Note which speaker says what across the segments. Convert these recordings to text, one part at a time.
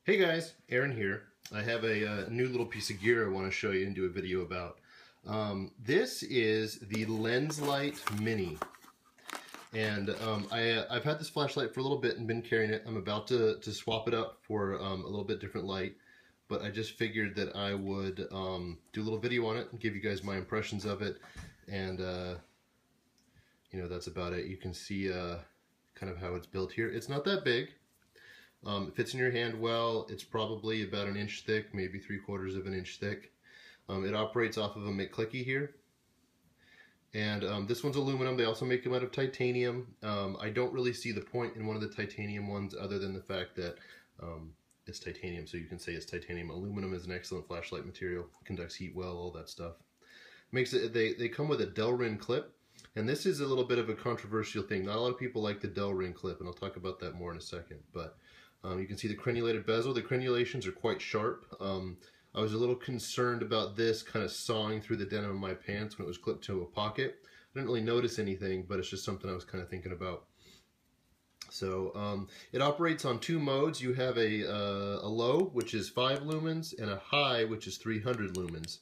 Speaker 1: Hey guys, Aaron here. I have a new little piece of gear I want to show you and do a video about. This is the Lenslight Mini. And I've had this flashlight for a little bit and been carrying it. I'm about to swap it up for a little bit different light. But I just figured that I would do a little video on it and give you guys my impressions of it. And, you know, that's about it. You can see kind of how it's built here. It's not that big. It fits in your hand well. It's probably about an inch thick, maybe 3/4 of an inch thick. It operates off of a McClicky here. And this one's aluminum. They also make them out of titanium. I don't really see the point in one of the titanium ones other than the fact that it's titanium, so you can say it's titanium. Aluminum is an excellent flashlight material, conducts heat well, all that stuff. Makes it. They come with a Delrin clip, and this is a little bit of a controversial thing. Not a lot of people like the Delrin clip, and I'll talk about that more in a second. But you can see the crenulated bezel. The crenulations are quite sharp. I was a little concerned about this kind of sawing through the denim of my pants when it was clipped to a pocket. I didn't really notice anything, but it's just something I was kind of thinking about. So it operates on two modes. You have a low, which is 5 lumens, and a high, which is 300 lumens.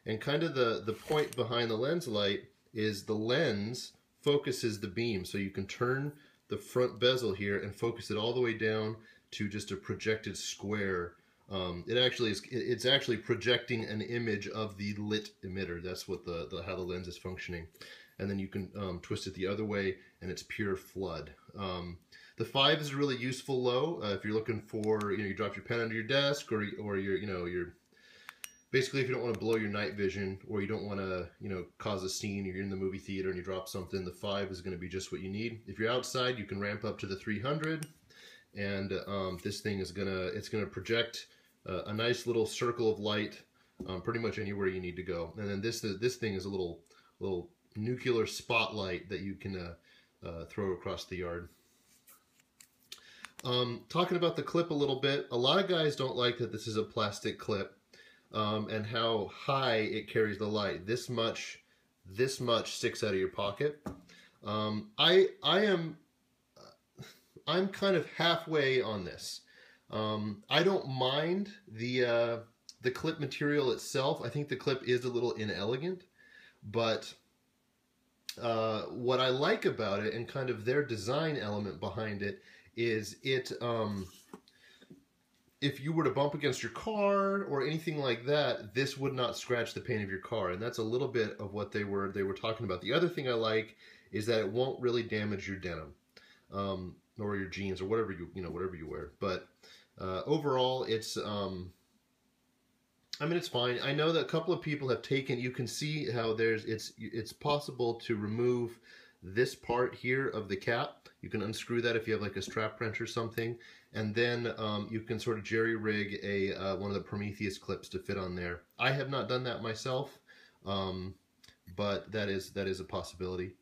Speaker 1: And kind of the point behind the Lenslight is the lens focuses the beam. So you can turn the front bezel here and focus it all the way down to just a projected square. It's actually projecting an image of the lit emitter. That's what how the lens is functioning. And then you can twist it the other way, and it's pure flood. The 5 is a really useful low if you're looking for, you drop your pen under your desk, or you're basically, if you don't want to blow your night vision, or you don't want to, cause a scene, you're in the movie theater and you drop something, the 5 is going to be just what you need. If you're outside, you can ramp up to the 300, and this thing is gonna project a nice little circle of light pretty much anywhere you need to go. And then this thing is a little nuclear spotlight that you can throw across the yard. Talking about the clip a little bit, a lot of guys don't like that this is a plastic clip. And how high it carries the light. This much sticks out of your pocket. I'm kind of halfway on this. I don't mind the clip material itself. I think the clip is a little inelegant, but what I like about it, and kind of their design element behind it, is it. If you were to bump against your car or anything like that, this would not scratch the paint of your car, and that's a little bit of what they were talking about. The other thing I like is that it won't really damage your denim, or your jeans, or whatever whatever you wear. But overall, it's it's fine. I know that a couple of people have taken. You can see how it's possible to remove this part here of the cap. You can unscrew that if you have like a strap wrench or something, and then you can sort of jerry rig one of the Prometheus clips to fit on there. I have not done that myself, but that is a possibility.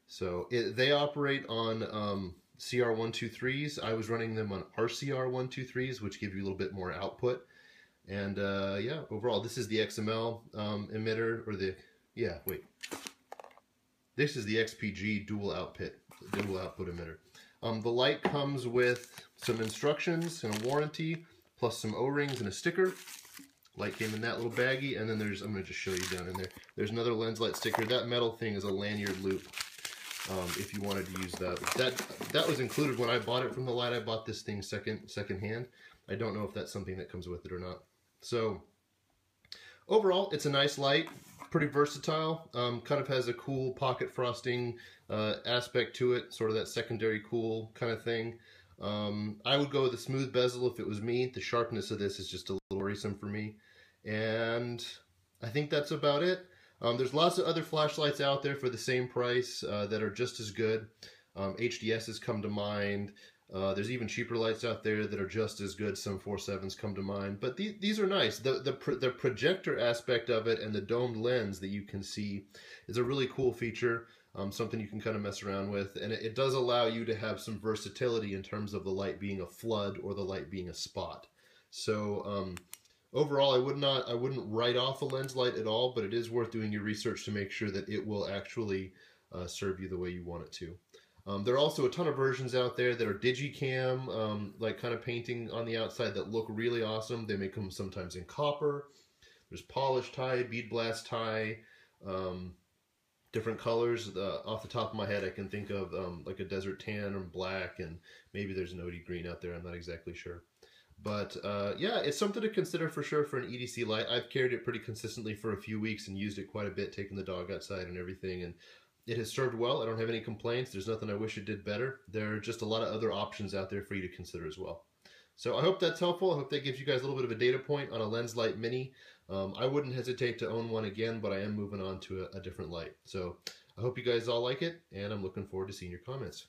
Speaker 1: So they operate on CR123s. I was running them on RCR123s, which give you a little bit more output. And yeah, overall, this is the XML emitter, or this is the XPG dual output emitter. The light comes with some instructions and a warranty, plus some O-rings and a sticker. Light came in that little baggie, and then I'm going to just show you down in there. There's another Lenslight sticker. That metal thing is a lanyard loop. If you wanted to use that was included when I bought it from the light. I bought this thing second hand. I don't know if that's something that comes with it or not. So overall, it's a nice light. Pretty versatile, kind of has a cool pocket frosting aspect to it, sort of that secondary cool kind of thing. I would go with a smooth bezel if it was me. The sharpness of this is just a little worrisome for me. And I think that's about it. There's lots of other flashlights out there for the same price that are just as good. HDS's come to mind. There's even cheaper lights out there that are just as good. Some 4.7s come to mind, but these are nice. The projector aspect of it and the domed lens that you can see is a really cool feature. Something you can kind of mess around with, and it does allow you to have some versatility in terms of the light being a flood or the light being a spot. So overall, I wouldn't write off a Lenslight at all, but it is worth doing your research to make sure that it will actually serve you the way you want it to. There are also a ton of versions out there that are digicam, like kind of painting on the outside that look really awesome. They make them sometimes in copper. There's polished tie, bead blast tie, different colors. Off the top of my head, I can think of like a desert tan or black, and maybe there's an OD green out there. I'm not exactly sure. But yeah, it's something to consider for sure for an EDC light. I've carried it pretty consistently for a few weeks and used it quite a bit, taking the dog outside and everything. And it has served well. I don't have any complaints. There's nothing I wish it did better. There are just a lot of other options out there for you to consider as well. So I hope that's helpful. I hope that gives you guys a little bit of a data point on a Lenslight Mini. I wouldn't hesitate to own one again, but I am moving on to a different light. So I hope you guys all like it, and I'm looking forward to seeing your comments.